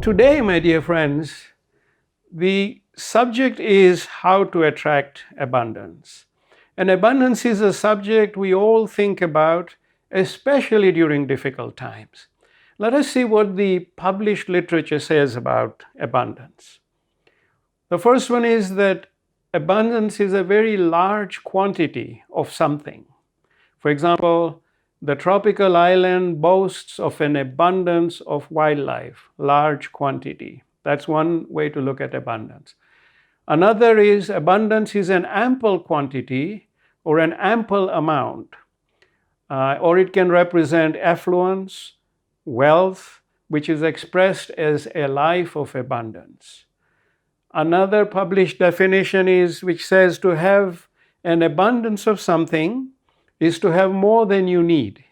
Today, my dear friends, the subject is how to attract abundance. And abundance is a subject we all think about, especially during difficult times. Let us see what the published literature says about abundance. The first one is that abundance is a very large quantity of something. For example, the tropical island boasts of an abundance of wildlife, large quantity. That's one way to look at abundance. Another is abundance is an ample quantity or an ample amount, or it can represent affluence, wealth, which is expressed as a life of abundance. Another published definition is which says to have an abundance of something is to have more than you need.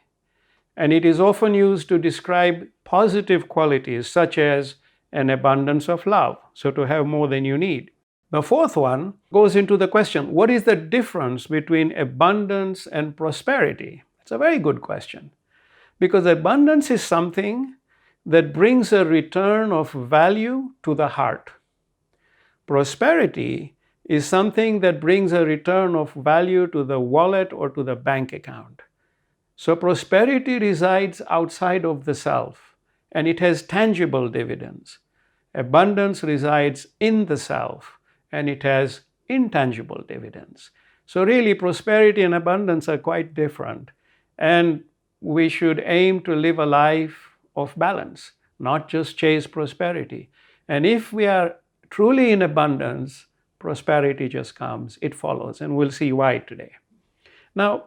And it is often used to describe positive qualities such as an abundance of love, so to have more than you need. The fourth one goes into the question, what is the difference between abundance and prosperity? It's a very good question, because abundance is something that brings a return of value to the heart. Prosperity is something that brings a return of value to the wallet or to the bank account. So prosperity resides outside of the self, and it has tangible dividends. Abundance resides in the self, and it has intangible dividends. So really, prosperity and abundance are quite different, and we should aim to live a life of balance, not just chase prosperity. And if we are truly in abundance, prosperity just comes, it follows, and we'll see why today. Now,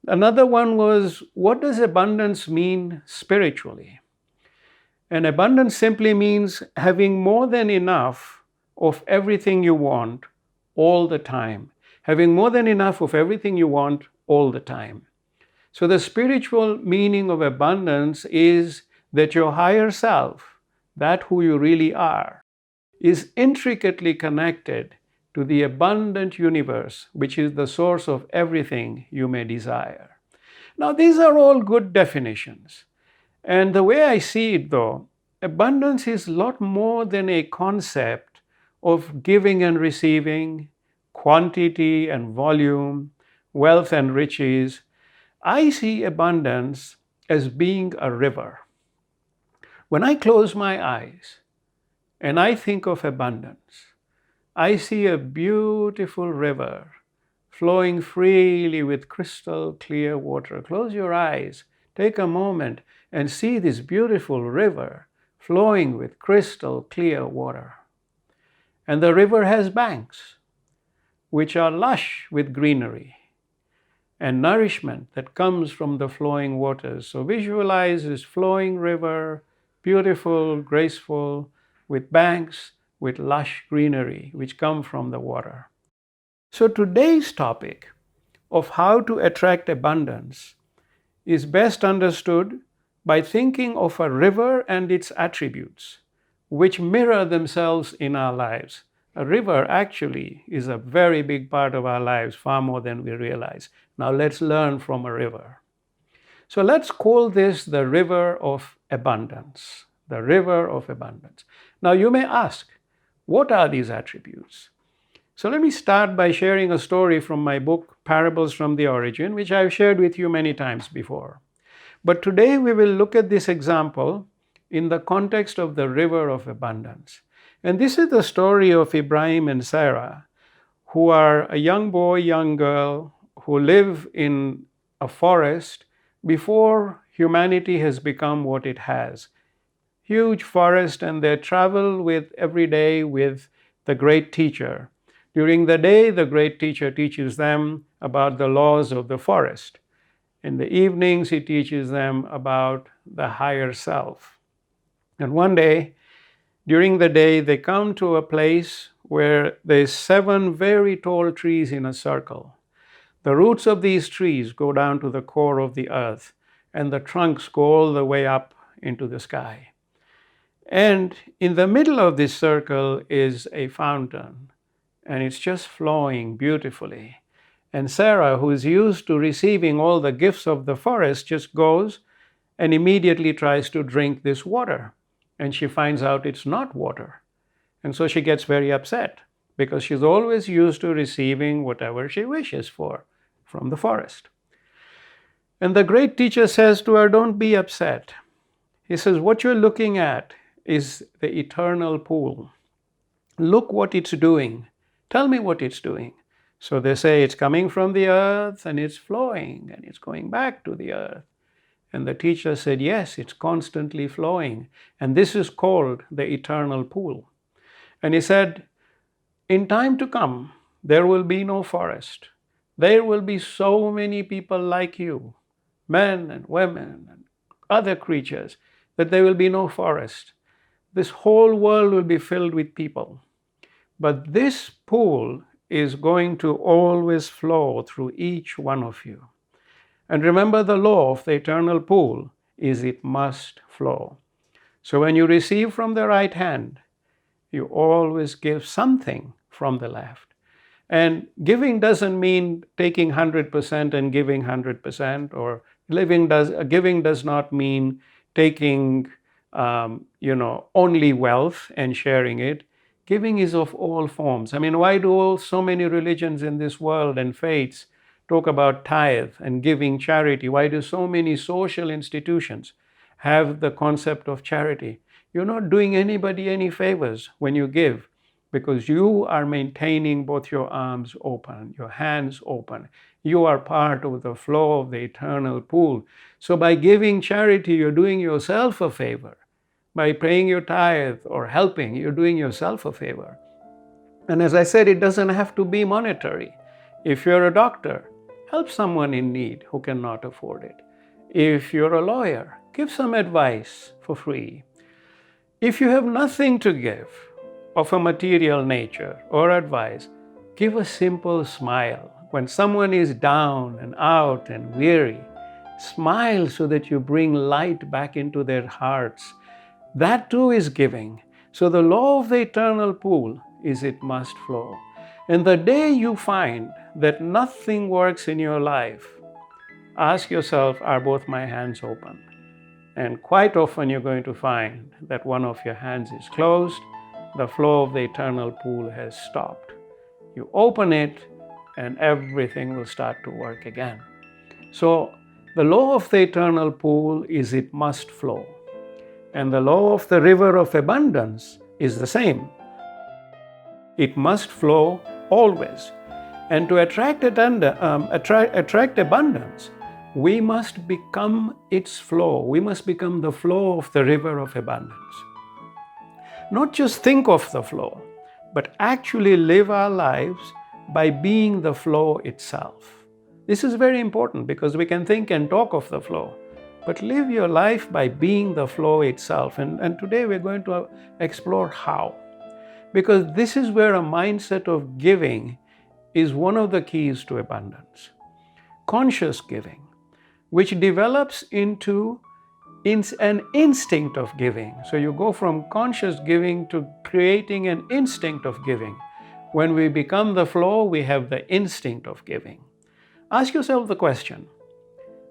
another one was, what does abundance mean spiritually? And abundance simply means having more than enough of everything you want all the time. Having more than enough of everything you want all the time. So the spiritual meaning of abundance is that your higher self, that who you really are, is intricately connected to the abundant universe, which is the source of everything you may desire. Now, these are all good definitions. And the way I see it, though, abundance is a lot more than a concept of giving and receiving, quantity and volume, wealth and riches. I see abundance as being a river. When I close my eyes and I think of abundance, I see a beautiful river flowing freely with crystal clear water. Close your eyes, take a moment and see this beautiful river flowing with crystal clear water. And the river has banks, which are lush with greenery and nourishment that comes from the flowing waters. So visualize this flowing river, beautiful, graceful, with banks, with lush greenery, which come from the water. So today's topic of how to attract abundance is best understood by thinking of a river and its attributes, which mirror themselves in our lives. A river actually is a very big part of our lives, far more than we realize. Now let's learn from a river. So let's call this the river of abundance. The river of abundance. Now you may ask, what are these attributes? So let me start by sharing a story from my book, Parables from the Origin, which I've shared with you many times before. But today we will look at this example in the context of the river of abundance. And this is the story of Ibrahim and Sarah, who are a young boy, young girl, who live in a forest before humanity has become what it has. Huge forest, and they travel every day with the great teacher. During the day, the great teacher teaches them about the laws of the forest. In the evenings, he teaches them about the higher self. And one day, during the day, they come to a place where there's 7 very tall trees in a circle. The roots of these trees go down to the core of the earth, and the trunks go all the way up into the sky. And in the middle of this circle is a fountain, and it's just flowing beautifully. And Sarah, who is used to receiving all the gifts of the forest, just goes and immediately tries to drink this water. and she finds out it's not water. And so she gets very upset because she's always used to receiving whatever she wishes for from the forest. And the great teacher says to her, don't be upset. He says, what you're looking at is the eternal pool. Look what it's doing. Tell me what it's doing. So they say it's coming from the earth and it's flowing and it's going back to the earth. And the teacher said, yes, it's constantly flowing. And this is called the eternal pool. And he said, in time to come, there will be no forest. There will be so many people like you, men and women and other creatures, that there will be no forest. This whole world will be filled with people. But this pool is going to always flow through each one of you. And remember, the law of the eternal pool is it must flow. So when you receive from the right hand, you always give something from the left. And giving doesn't mean taking 100% and giving 100%, or giving does not mean taking only wealth and sharing it. Giving is of all forms. I mean, why do so many religions in this world and faiths talk about tithe and giving charity? Why do so many social institutions have the concept of charity? You're not doing anybody any favors when you give, because you are maintaining both your arms open, your hands open. You are part of the flow of the eternal pool. So by giving charity, you're doing yourself a favor. By paying your tithe or helping, you're doing yourself a favor. And as I said, it doesn't have to be monetary. If you're a doctor, help someone in need who cannot afford it. If you're a lawyer, give some advice for free. If you have nothing to give of a material nature or advice, give a simple smile. When someone is down and out and weary, smile so that you bring light back into their hearts. That too is giving. So the law of the eternal pool is it must flow. And the day you find that nothing works in your life, ask yourself, are both my hands open? And quite often you're going to find that one of your hands is closed, the flow of the eternal pool has stopped. You open it and everything will start to work again. So the law of the eternal pool is it must flow. And the law of the river of abundance is the same. It must flow always. And to attract abundance, we must become its flow. We must become the flow of the river of abundance. Not just think of the flow, but actually live our lives by being the flow itself. This is very important because we can think and talk of the flow, but live your life by being the flow itself. And today we're going to explore how. Because this is where a mindset of giving is one of the keys to abundance. Conscious giving, which develops into an instinct of giving. So you go from conscious giving to creating an instinct of giving. When we become the flow, we have the instinct of giving. Ask yourself the question,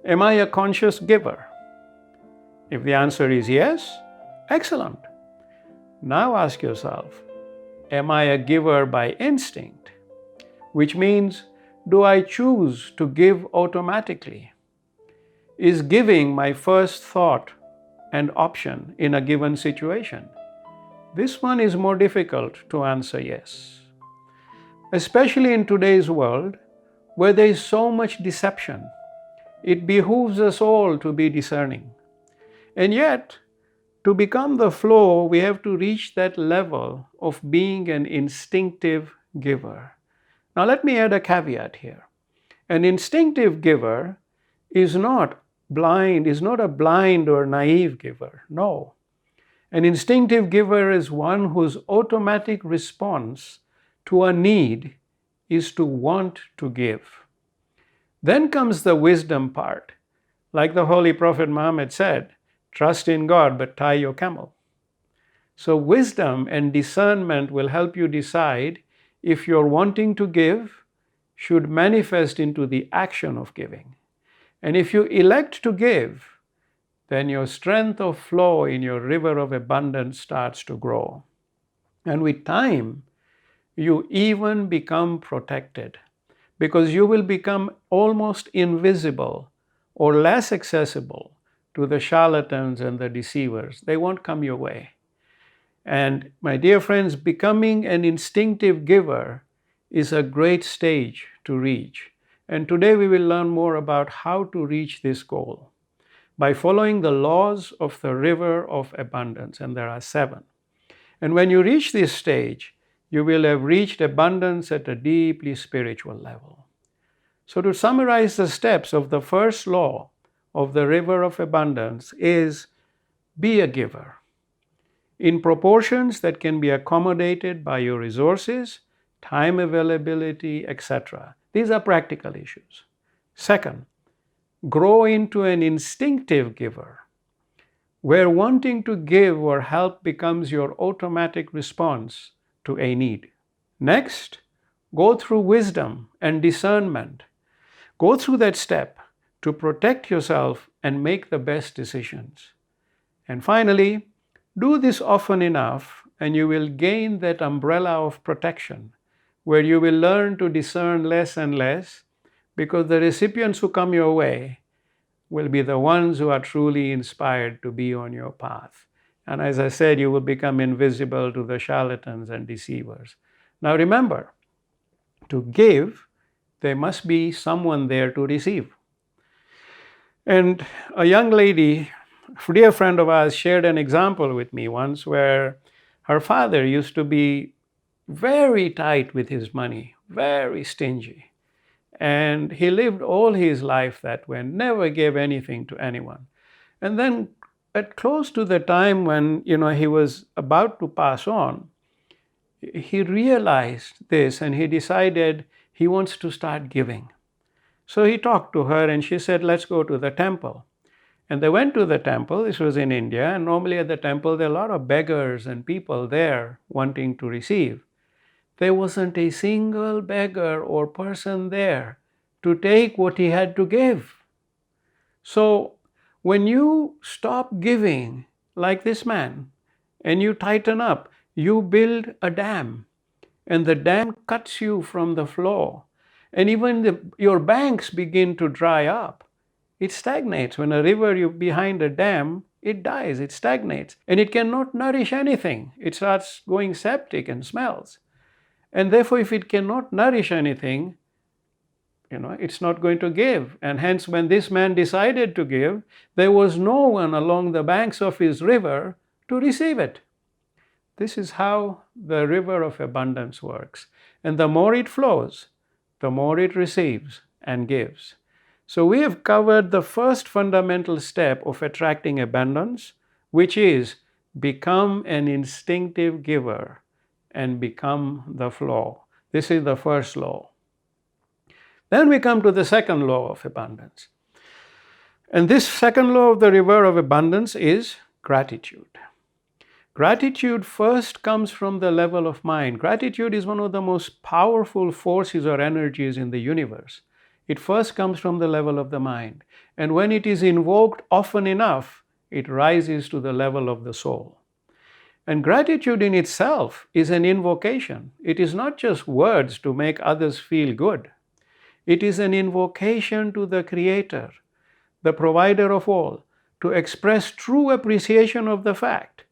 am I a conscious giver? If the answer is yes, excellent. Now ask yourself, am I a giver by instinct? Which means, do I choose to give automatically? Is giving my first thought and option in a given situation? This one is more difficult to answer yes. Especially in today's world, where there is so much deception, it behooves us all to be discerning. And yet, to become the flow, we have to reach that level of being an instinctive giver. Now let me add a caveat here. An instinctive giver is not a blind or naive giver. No. An instinctive giver is one whose automatic response to a need is to want to give. Then comes the wisdom part. Like the Holy Prophet Muhammad said, trust in God, but tie your camel. So wisdom and discernment will help you decide if your wanting to give should manifest into the action of giving. And if you elect to give, then your strength of flow in your river of abundance starts to grow. And with time, you even become protected, because you will become almost invisible or less accessible to the charlatans and the deceivers. They won't come your way. And my dear friends, becoming an instinctive giver is a great stage to reach. And today we will learn more about how to reach this goal by following the laws of the river of abundance, and there are 7. And when you reach this stage, you will have reached abundance at a deeply spiritual level. So to summarize the steps of the first law of the river of abundance is be a giver in proportions that can be accommodated by your resources, time availability, etc. These are practical issues. Second, grow into an instinctive giver, where wanting to give or help becomes your automatic response to a need. Next, go through wisdom and discernment. Go through that step to protect yourself and make the best decisions. And finally, do this often enough and you will gain that umbrella of protection, where you will learn to discern less and less, because the recipients who come your way will be the ones who are truly inspired to be on your path. And as I said, you will become invisible to the charlatans and deceivers. Now remember, to give, there must be someone there to receive. And a young lady, a dear friend of ours, shared an example with me once where her father used to be very tight with his money, very stingy. And he lived all his life that way, never gave anything to anyone. And then at close to the time when he was about to pass on, he realized this and he decided he wants to start giving. So he talked to her and she said, let's go to the temple. And they went to the temple. This was in India, and normally at the temple there are a lot of beggars and people there wanting to receive. There wasn't a single beggar or person there to take what he had to give. So when you stop giving like this man and you tighten up, you build a dam, and the dam cuts you from the flow. And even your banks begin to dry up. It stagnates. When a river behind a dam, it dies, it stagnates, and it cannot nourish anything. It starts going septic and smells. And therefore, if it cannot nourish anything, it's not going to give. And hence, when this man decided to give, there was no one along the banks of his river to receive it. This is how the river of abundance works. And the more it flows, the more it receives and gives. So we have covered the first fundamental step of attracting abundance, which is become an instinctive giver and become the flow. This is the first law. Then we come to the second law of abundance. And this second law of the river of abundance is gratitude. Gratitude first comes from the level of mind. Gratitude is one of the most powerful forces or energies in the universe. It first comes from the level of the mind. And when it is invoked often enough, it rises to the level of the soul. And gratitude in itself is an invocation. It is not just words to make others feel good. It is an invocation to the Creator, the provider of all, to express true appreciation of the fact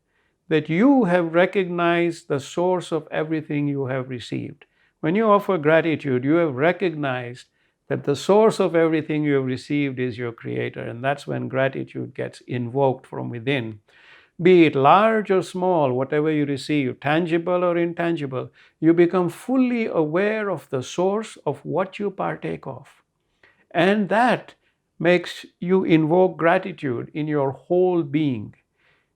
that you have recognized the source of everything you have received. When you offer gratitude, you have recognized that the source of everything you have received is your Creator, and that's when gratitude gets invoked from within. Be it large or small, whatever you receive, tangible or intangible, you become fully aware of the source of what you partake of. And that makes you invoke gratitude in your whole being.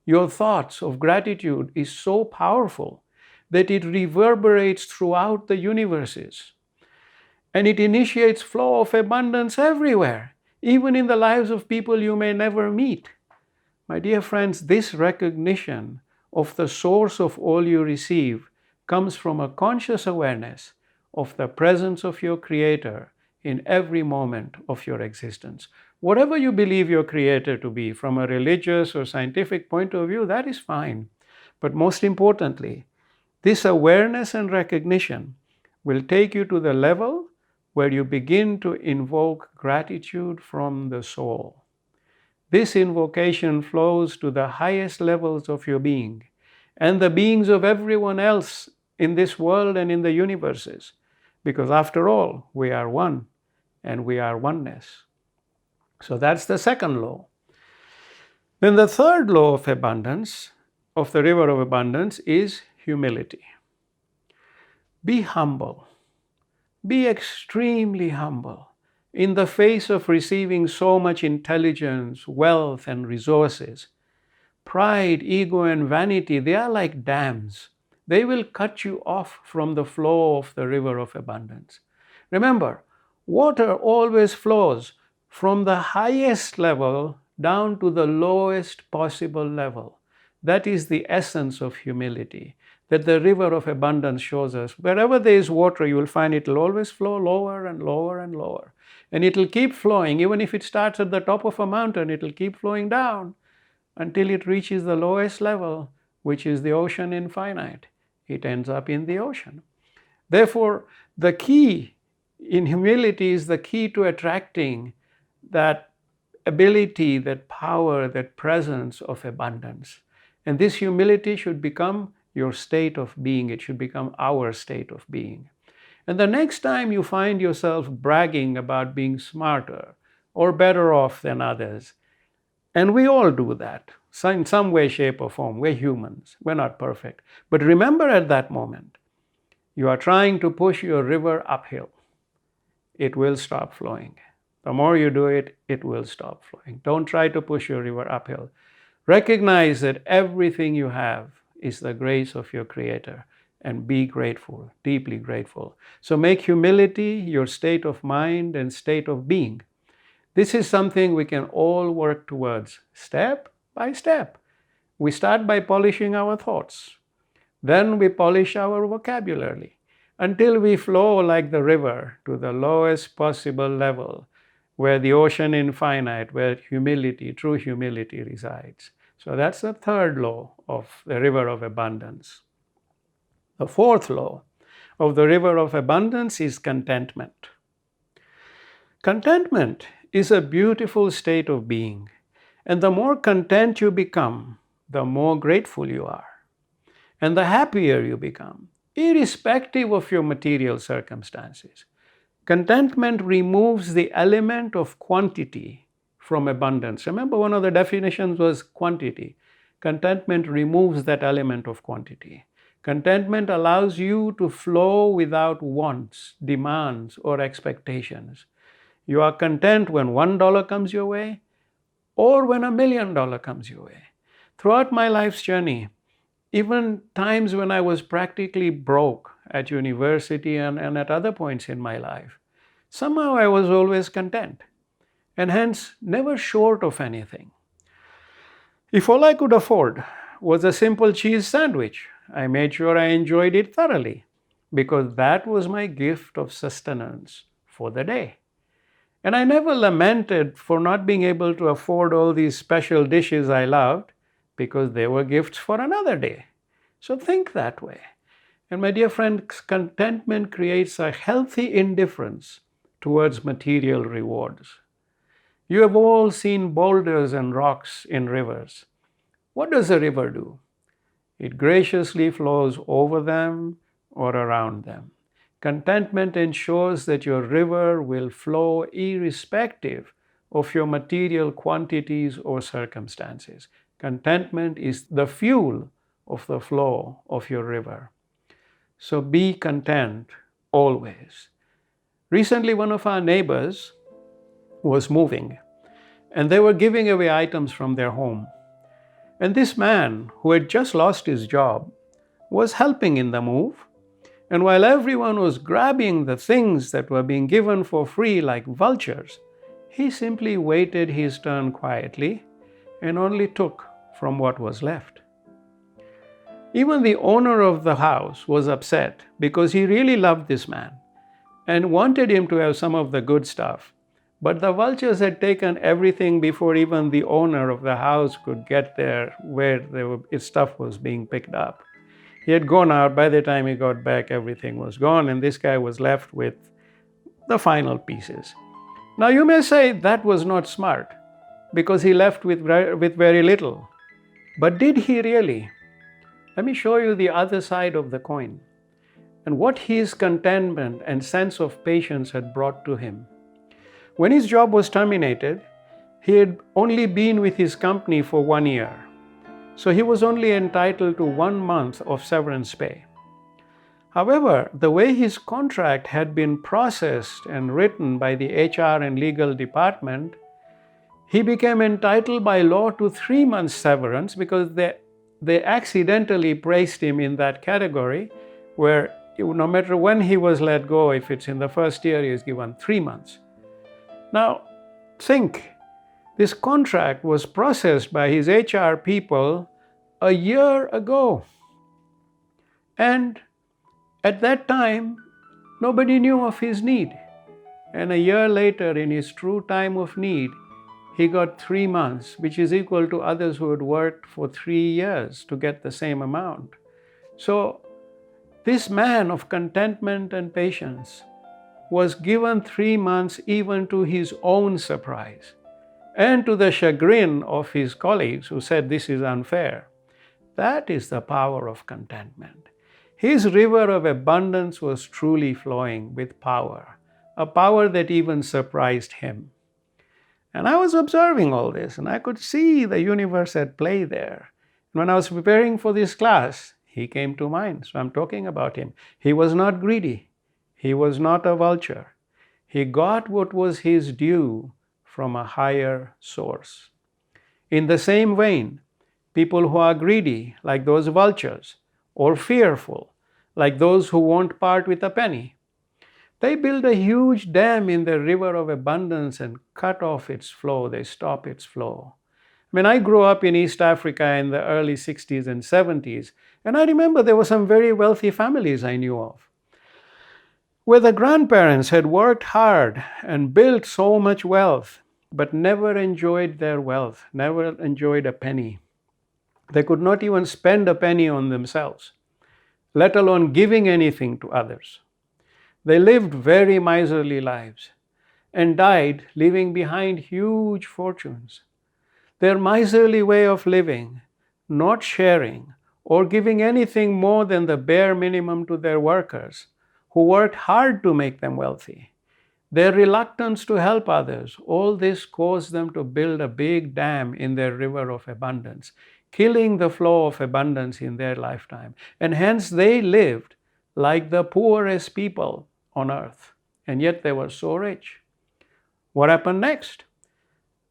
Your thoughts of gratitude is so powerful that it reverberates throughout the universes. And it initiates flow of abundance everywhere, even in the lives of people you may never meet. My dear friends, this recognition of the source of all you receive comes from a conscious awareness of the presence of your Creator in every moment of your existence. Whatever you believe your Creator to be, from a religious or scientific point of view, that is fine. But most importantly, this awareness and recognition will take you to the level where you begin to invoke gratitude from the soul. This invocation flows to the highest levels of your being and the beings of everyone else in this world and in the universes, because after all, we are one and we are oneness. So that's the second law. Then the third law of abundance, of the river of abundance, is humility. Be humble. Be extremely humble in the face of receiving so much intelligence, wealth, and resources. Pride, ego, and vanity, they are like dams. They will cut you off from the flow of the river of abundance. Remember, water always flows from the highest level down to the lowest possible level. That is the essence of humility that the river of abundance shows us. Wherever there is water, you will find it will always flow lower and lower and lower. And it will keep flowing. Even if it starts at the top of a mountain, it will keep flowing down until it reaches the lowest level, which is the ocean infinite. It ends up in the ocean. Therefore, the key in humility is the key to attracting that ability, that power, that presence of abundance. And this humility should become your state of being. It should become our state of being. And the next time you find yourself bragging about being smarter or better off than others, and we all do that in some way, shape, or form. We're humans. We're not perfect. But remember, at that moment, you are trying to push your river uphill. It will stop flowing. The more you do it, it will stop flowing. Don't try to push your river uphill. Recognize that everything you have is the grace of your Creator, and be grateful, deeply grateful. So make humility your state of mind and state of being. This is something we can all work towards, step by step. We start by polishing our thoughts. Then we polish our vocabulary until we flow like the river to the lowest possible level, where the ocean infinite, where humility, true humility resides. So that's the third law of the river of abundance. The fourth law of the river of abundance is contentment. Contentment is a beautiful state of being, and the more content you become, the more grateful you are, and the happier you become, irrespective of your material circumstances. Contentment removes the element of quantity from abundance. Remember, one of the definitions was quantity. Contentment removes that element of quantity. Contentment allows you to flow without wants, demands, or expectations. You are content when $1 comes your way or when $1 million comes your way. Throughout my life's journey, even times when I was practically broke at university and at other points in my life, somehow I was always content and hence never short of anything. If all I could afford was a simple cheese sandwich, I made sure I enjoyed it thoroughly, because that was my gift of sustenance for the day. And I never lamented for not being able to afford all these special dishes I loved, because they were gifts for another day. So think that way. And my dear friends, contentment creates a healthy indifference towards material rewards. You have all seen boulders and rocks in rivers. What does a river do? It graciously flows over them or around them. Contentment ensures that your river will flow irrespective of your material quantities or circumstances. Contentment is the fuel of the flow of your river. So be content always. Recently, one of our neighbors was moving, and they were giving away items from their home. And this man, who had just lost his job, was helping in the move. And while everyone was grabbing the things that were being given for free like vultures, he simply waited his turn quietly and only took from what was left. Even the owner of the house was upset because he really loved this man. and wanted him to have some of the good stuff. But the vultures had taken everything before even the owner of the house could get there where his stuff was being picked up. He had gone out. By the time he got back, everything was gone, and this guy was left with the final pieces. Now, you may say that was not smart because he left with very little. But did he really? Let me show you the other side of the coin and what his contentment and sense of patience had brought to him. When his job was terminated, he had only been with his company for 1 year. So he was only entitled to 1 month of severance pay. However, the way his contract had been processed and written by the HR and legal department, he became entitled by law to 3 months severance because they accidentally placed him in that category where no matter when he was let go, if it's in the first year, he is given 3 months. Now, think, this contract was processed by his HR people a year ago. And at that time, nobody knew of his need. And a year later, in his true time of need, he got 3 months, which is equal to others who had worked for 3 years to get the same amount. So, this man of contentment and patience was given 3 months even to his own surprise and to the chagrin of his colleagues who said this is unfair. That is the power of contentment. His river of abundance was truly flowing with power, a power that even surprised him. And I was observing all this, and I could see the universe at play there. When I was preparing for this class, he came to mind, so I'm talking about him. He was not greedy. He was not a vulture. He got what was his due from a higher source. In the same vein, people who are greedy, like those vultures, or fearful, like those who won't part with a penny, they build a huge dam in the river of abundance and cut off its flow. They stop its flow. When I grew up in East Africa in the early 60s and 70s, and I remember there were some very wealthy families I knew of, where the grandparents had worked hard and built so much wealth, but never enjoyed their wealth, never enjoyed a penny. They could not even spend a penny on themselves, let alone giving anything to others. They lived very miserly lives and died leaving behind huge fortunes. Their miserly way of living, not sharing or giving anything more than the bare minimum to their workers, who worked hard to make them wealthy, their reluctance to help others, all this caused them to build a big dam in their river of abundance, killing the flow of abundance in their lifetime. And hence they lived like the poorest people on earth, and yet they were so rich. What happened next?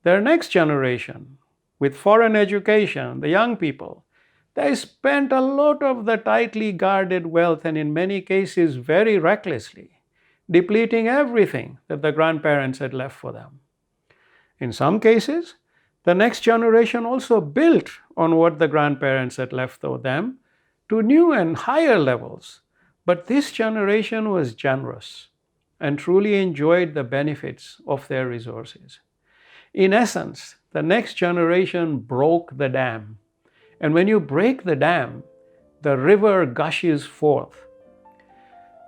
Their next generation, with foreign education, the young people, they spent a lot of the tightly guarded wealth, and in many cases very recklessly, depleting everything that the grandparents had left for them. In some cases, the next generation also built on what the grandparents had left for them to new and higher levels. But this generation was generous and truly enjoyed the benefits of their resources. In essence, the next generation broke the dam. And when you break the dam, the river gushes forth.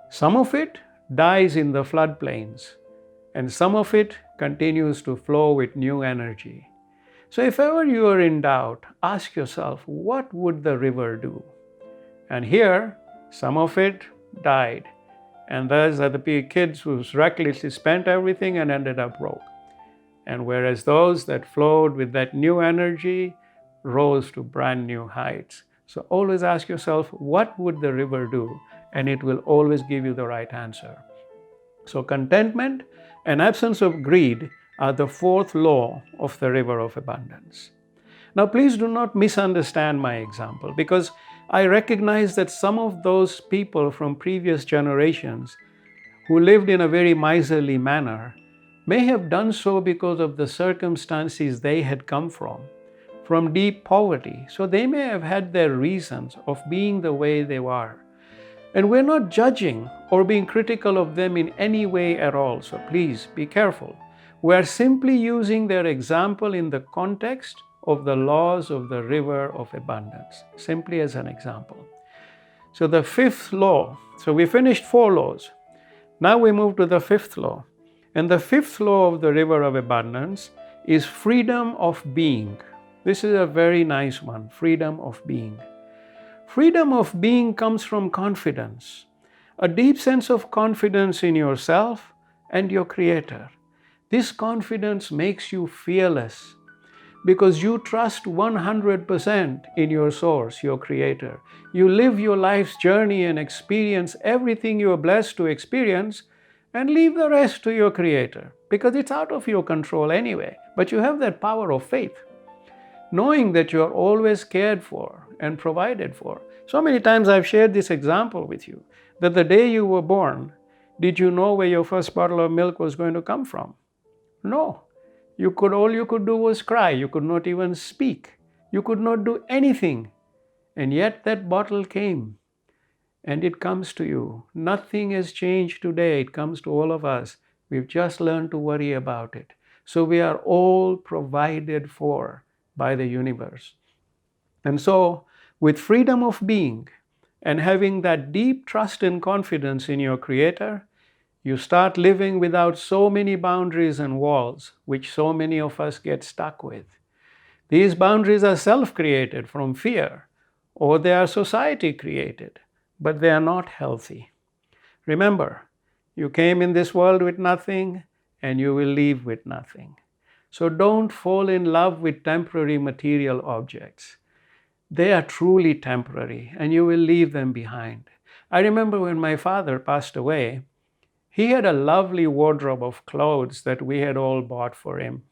Some of it dies in the floodplains, and some of it continues to flow with new energy. So if ever you are in doubt, ask yourself, what would the river do? And here, some of it died. And those are the kids who recklessly spent everything and ended up broke. And whereas those that flowed with that new energy rose to brand new heights. So always ask yourself, what would the river do? And it will always give you the right answer. So contentment and absence of greed are the fourth law of the river of abundance. Now, please do not misunderstand my example, because I recognize that some of those people from previous generations who lived in a very miserly manner may have done so because of the circumstances they had come from deep poverty. So they may have had their reasons of being the way they were. And we're not judging or being critical of them in any way at all. So please be careful. We're simply using their example in the context of the laws of the river of abundance, simply as an example. So the fifth law, so we finished 4 laws. Now we move to the fifth law. And the fifth law of the river of abundance is freedom of being. This is a very nice one, freedom of being. Freedom of being comes from confidence, a deep sense of confidence in yourself and your Creator. This confidence makes you fearless because you trust 100% in your source, your Creator. You live your life's journey and experience everything you are blessed to experience and leave the rest to your Creator because it's out of your control anyway. But you have that power of faith, knowing that you are always cared for and provided for. So many times I've shared this example with you, that the day you were born, did you know where your first bottle of milk was going to come from? No. All you could do was cry. You could not even speak. You could not do anything. And yet that bottle came. And it comes to you. Nothing has changed today. It comes to all of us. We've just learned to worry about it. So we are all provided for by the universe. And so, with freedom of being and having that deep trust and confidence in your Creator, you start living without so many boundaries and walls, which so many of us get stuck with. These boundaries are self-created from fear, or they are society-created, but they are not healthy. Remember, you came in this world with nothing, and you will leave with nothing. So don't fall in love with temporary material objects. They are truly temporary, and you will leave them behind. I remember when my father passed away, he had a lovely wardrobe of clothes that we had all bought for him,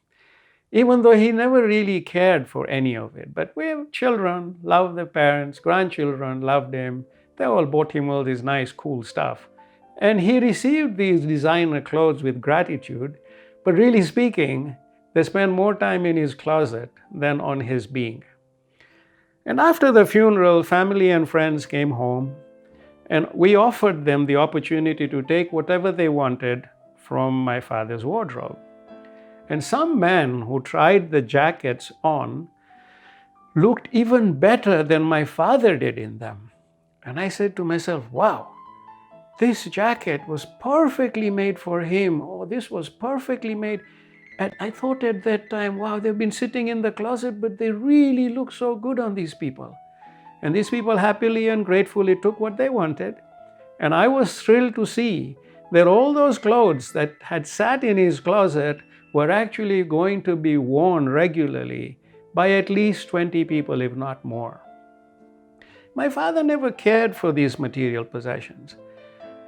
even though he never really cared for any of it. But we have children, love their parents, grandchildren loved him. They all bought him all this nice, cool stuff. And he received these designer clothes with gratitude, but really speaking, they spent more time in his closet than on his being. And after the funeral, family and friends came home, and we offered them the opportunity to take whatever they wanted from my father's wardrobe. And some men who tried the jackets on looked even better than my father did in them. And I said to myself, wow, this jacket was perfectly made for him. Oh, this was perfectly made. And I thought at that time, wow, they've been sitting in the closet, but they really look so good on these people. And these people happily and gratefully took what they wanted. And I was thrilled to see that all those clothes that had sat in his closet were actually going to be worn regularly by at least 20 people, if not more. My father never cared for these material possessions.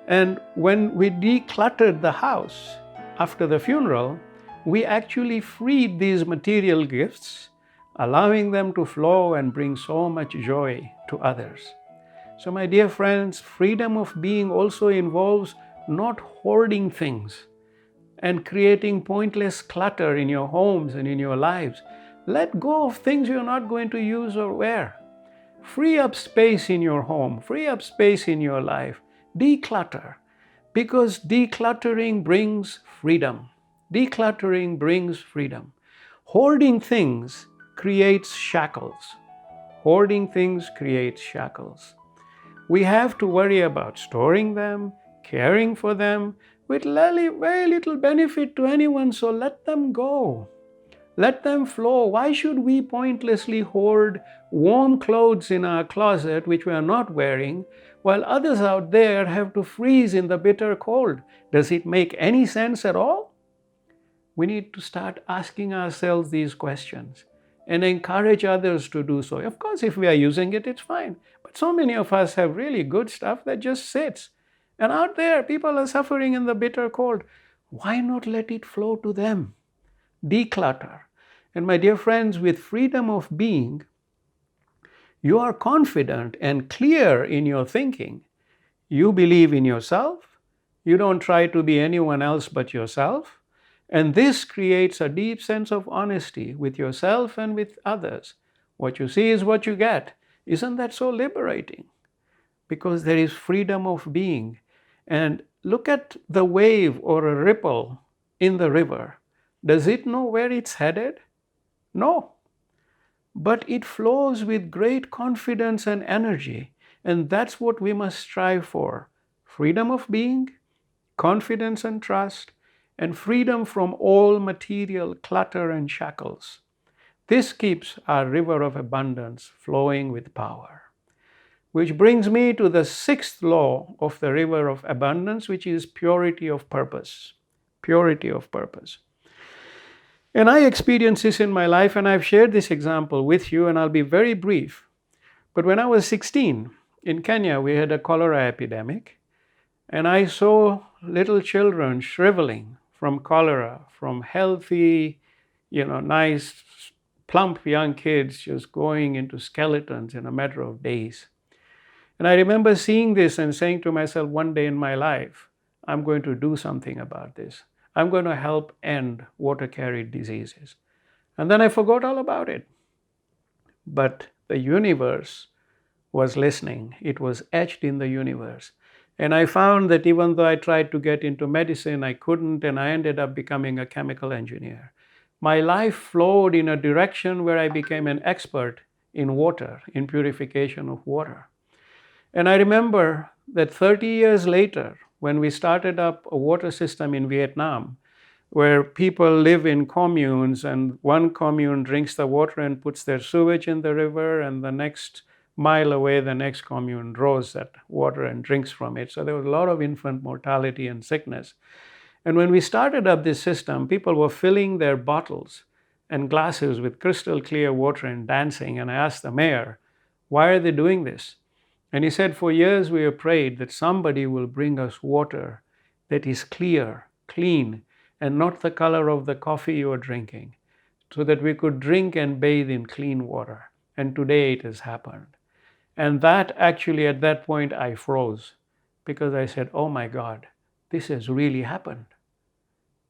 And when we decluttered the house after the funeral, we actually freed these material gifts, allowing them to flow and bring so much joy to others. So my dear friends, freedom of being also involves not hoarding things and creating pointless clutter in your homes and in your lives. Let go of things you're not going to use or wear. Free up space in your home, free up space in your life. Declutter, because decluttering brings freedom. Decluttering brings freedom. Hoarding things creates shackles. Hoarding things creates shackles. We have to worry about storing them, caring for them, with very little benefit to anyone, so let them go. Let them flow. Why should we pointlessly hoard warm clothes in our closet which we are not wearing, while others out there have to freeze in the bitter cold? Does it make any sense at all? We need to start asking ourselves these questions and encourage others to do so. Of course, if we are using it, it's fine. But so many of us have really good stuff that just sits. And out there, people are suffering in the bitter cold. Why not let it flow to them? Declutter. And my dear friends, with freedom of being, you are confident and clear in your thinking. You believe in yourself. You don't try to be anyone else but yourself. And this creates a deep sense of honesty with yourself and with others. What you see is what you get. Isn't that so liberating? because there is freedom of being. And look at the wave or a ripple in the river. Does it know where it's headed? No. But it flows with great confidence and energy. And that's what we must strive for: freedom of being, confidence and trust, and freedom from all material clutter and shackles. This keeps our river of abundance flowing with power. Which brings me to the sixth law of the river of abundance, which is purity of purpose. Purity of purpose. And I experienced this in my life, and I've shared this example with you, and I'll be very brief. But when I was 16, in Kenya, we had a cholera epidemic, and I saw little children shriveling from cholera, from healthy, nice, plump young kids just going into skeletons in a matter of days. And I remember seeing this and saying to myself, one day in my life, I'm going to do something about this. I'm going to help end water-carried diseases. And then I forgot all about it. But the universe was listening. It was etched in the universe. And I found that even though I tried to get into medicine, I couldn't, and I ended up becoming a chemical engineer. My life flowed in a direction where I became an expert in water, in purification of water. And I remember that 30 years later, when we started up a water system in Vietnam, where people live in communes, and one commune drinks the water and puts their sewage in the river, and the next mile away, the next commune draws that water and drinks from it. So there was a lot of infant mortality and sickness. And when we started up this system, people were filling their bottles and glasses with crystal clear water and dancing. And I asked the mayor, why are they doing this? And he said, for years we have prayed that somebody will bring us water that is clear, clean, and not the color of the coffee you are drinking, so that we could drink and bathe in clean water. And today it has happened. And that actually, at that point, I froze, because I said, oh my God, this has really happened.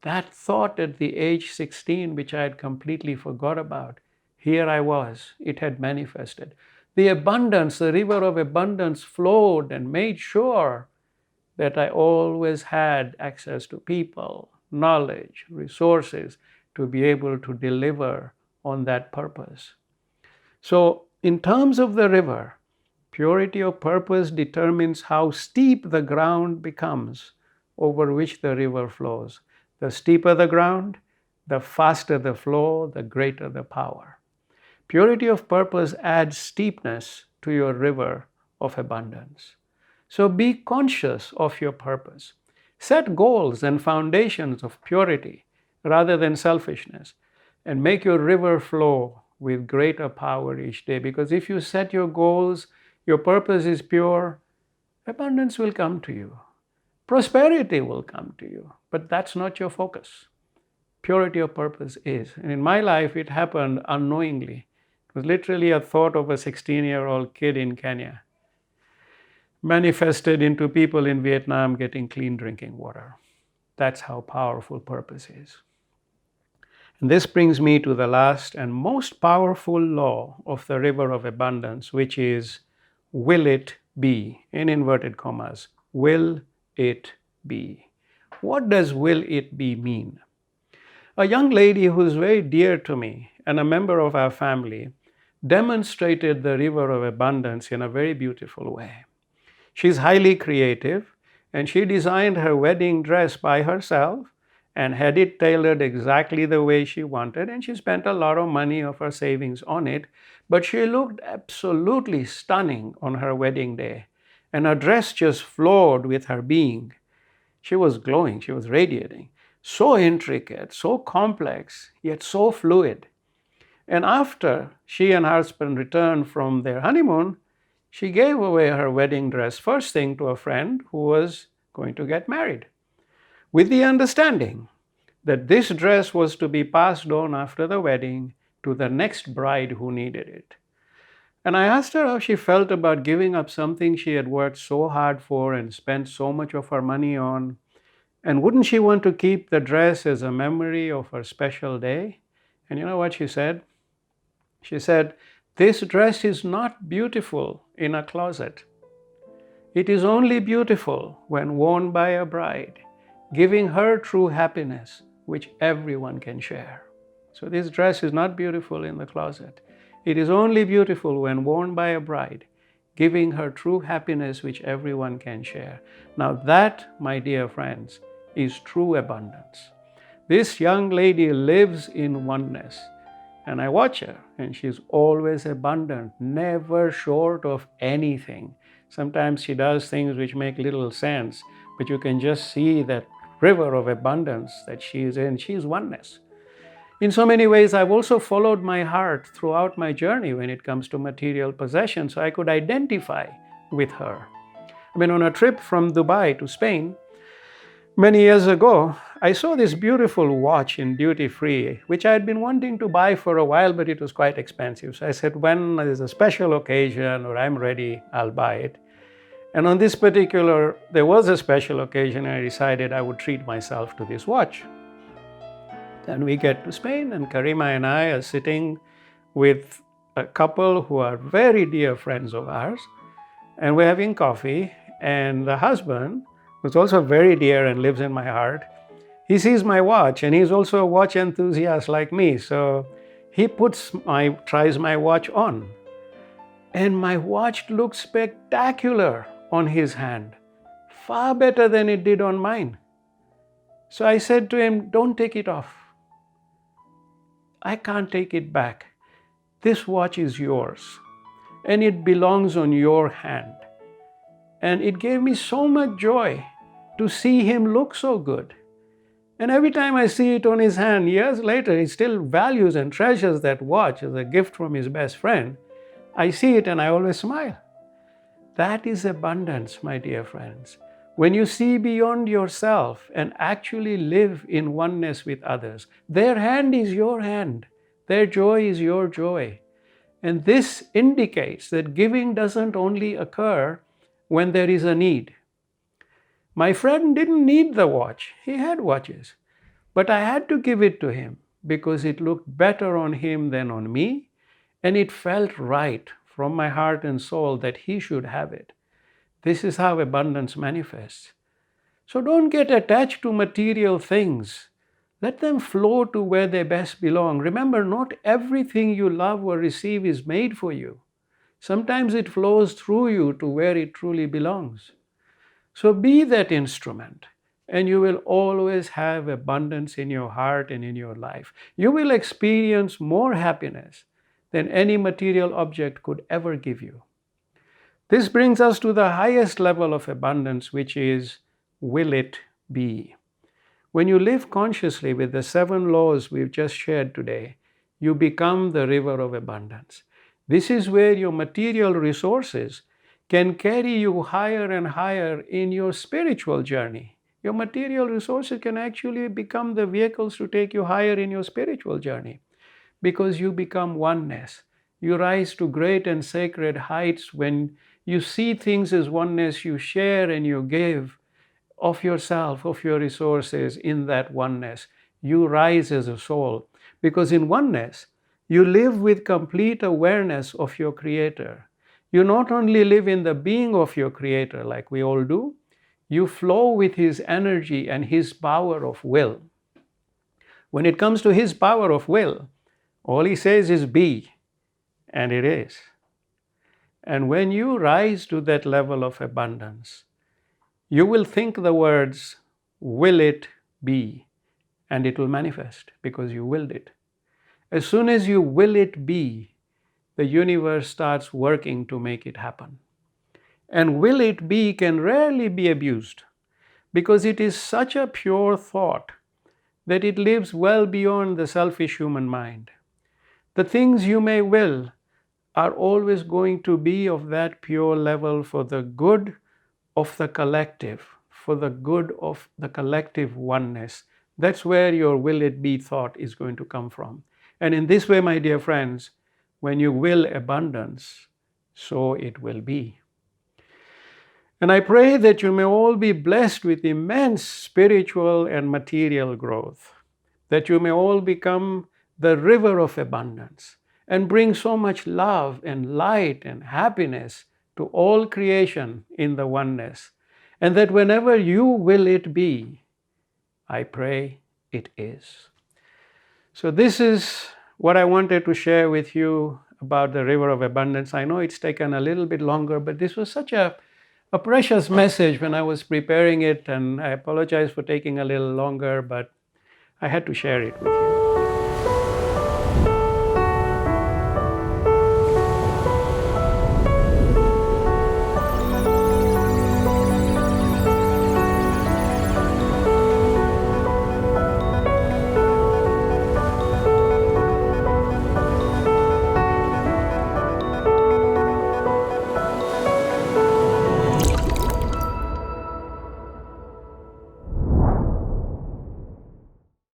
That thought at the age 16, which I had completely forgot about, here I was, it had manifested. The abundance, the river of abundance flowed and made sure that I always had access to people, knowledge, resources to be able to deliver on that purpose. So in terms of the river, purity of purpose determines how steep the ground becomes over which the river flows. The steeper the ground, the faster the flow, the greater the power. Purity of purpose adds steepness to your river of abundance. So be conscious of your purpose. Set goals and foundations of purity rather than selfishness, and make your river flow with greater power each day. Because if you set your goals, your purpose is pure, abundance will come to you. Prosperity will come to you, but that's not your focus. Purity of purpose is. And in my life, it happened unknowingly. It was literally a thought of a 16-year-old kid in Kenya, manifested into people in Vietnam getting clean drinking water. That's how powerful purpose is. And this brings me to the last and most powerful law of the river of abundance, which is, will it be, in inverted commas, will it be. What does will it be mean? A young lady who is very dear to me and a member of our family demonstrated the river of abundance in a very beautiful way. She's highly creative, and she designed her wedding dress by herself and had it tailored exactly the way she wanted, and she spent a lot of money of her savings on it, but she looked absolutely stunning on her wedding day, and her dress just flowed with her being. She was glowing, she was radiating. So intricate, so complex, yet so fluid. And after she and her husband returned from their honeymoon, she gave away her wedding dress first thing to a friend who was going to get married, with the understanding that this dress was to be passed on after the wedding to the next bride who needed it. And I asked her how she felt about giving up something she had worked so hard for and spent so much of her money on. And wouldn't she want to keep the dress as a memory of her special day? And you know what she said? She said, this dress is not beautiful in a closet. It is only beautiful when worn by a bride, giving her true happiness, which everyone can share. So this dress is not beautiful in the closet. It is only beautiful when worn by a bride, giving her true happiness, which everyone can share. Now that, my dear friends, is true abundance. This young lady lives in oneness. And I watch her, and she's always abundant, never short of anything. Sometimes she does things which make little sense, but you can just see that river of abundance that she is in. She is oneness. In so many ways, I've also followed my heart throughout my journey when it comes to material possessions, so I could identify with her. I mean, on a trip from Dubai to Spain, many years ago, I saw this beautiful watch in duty free, which I had been wanting to buy for a while, but it was quite expensive. So I said, when there's a special occasion or I'm ready, I'll buy it. And on this there was a special occasion, and I decided I would treat myself to this watch. And we get to Spain, and Karima and I are sitting with a couple who are very dear friends of ours, and we're having coffee, and the husband, who's also very dear and lives in my heart, he sees my watch, and he's also a watch enthusiast like me. So he tries my watch on. And my watch looked spectacular on his hand, far better than it did on mine. So I said to him, don't take it off. I can't take it back. This watch is yours, and it belongs on your hand. And it gave me so much joy to see him look so good. And every time I see it on his hand, years later, he still values and treasures that watch as a gift from his best friend. I see it and I always smile. That is abundance, my dear friends. When you see beyond yourself and actually live in oneness with others, their hand is your hand, their joy is your joy. And this indicates that giving doesn't only occur when there is a need. My friend didn't need the watch. He had watches. But I had to give it to him because it looked better on him than on me, and it felt right from my heart and soul that he should have it. This is how abundance manifests. So don't get attached to material things. Let them flow to where they best belong. Remember, not everything you love or receive is made for you. Sometimes it flows through you to where it truly belongs. So be that instrument, and you will always have abundance in your heart and in your life. You will experience more happiness than any material object could ever give you. This brings us to the highest level of abundance, which is, will it be? When you live consciously with the 7 laws we've just shared today, you become the river of abundance. This is where your material resources can carry you higher and higher in your spiritual journey. Your material resources can actually become the vehicles to take you higher in your spiritual journey because you become oneness. You rise to great and sacred heights when you see things as oneness, you share and you give of yourself, of your resources in that oneness. You rise as a soul because in oneness, you live with complete awareness of your Creator. You not only live in the being of your Creator like we all do, you flow with His energy and His power of will. When it comes to His power of will, all He says is be, and it is. And when you rise to that level of abundance, you will think the words, will it be, and it will manifest because you willed it. As soon as you will it be, the universe starts working to make it happen. And will it be can rarely be abused because it is such a pure thought that it lives well beyond the selfish human mind. The things you may will are always going to be of that pure level for the good of the collective, for the good of the collective oneness. That's where your will it be thought is going to come from. And in this way, my dear friends, when you will abundance, so it will be. And I pray that you may all be blessed with immense spiritual and material growth, that you may all become the river of abundance and bring so much love and light and happiness to all creation in the oneness, and that whenever you will it be, I pray it is. So this is what I wanted to share with you about the river of abundance. I know it's taken a little bit longer, but this was such a precious message when I was preparing it, and I apologize for taking a little longer, but I had to share it with you.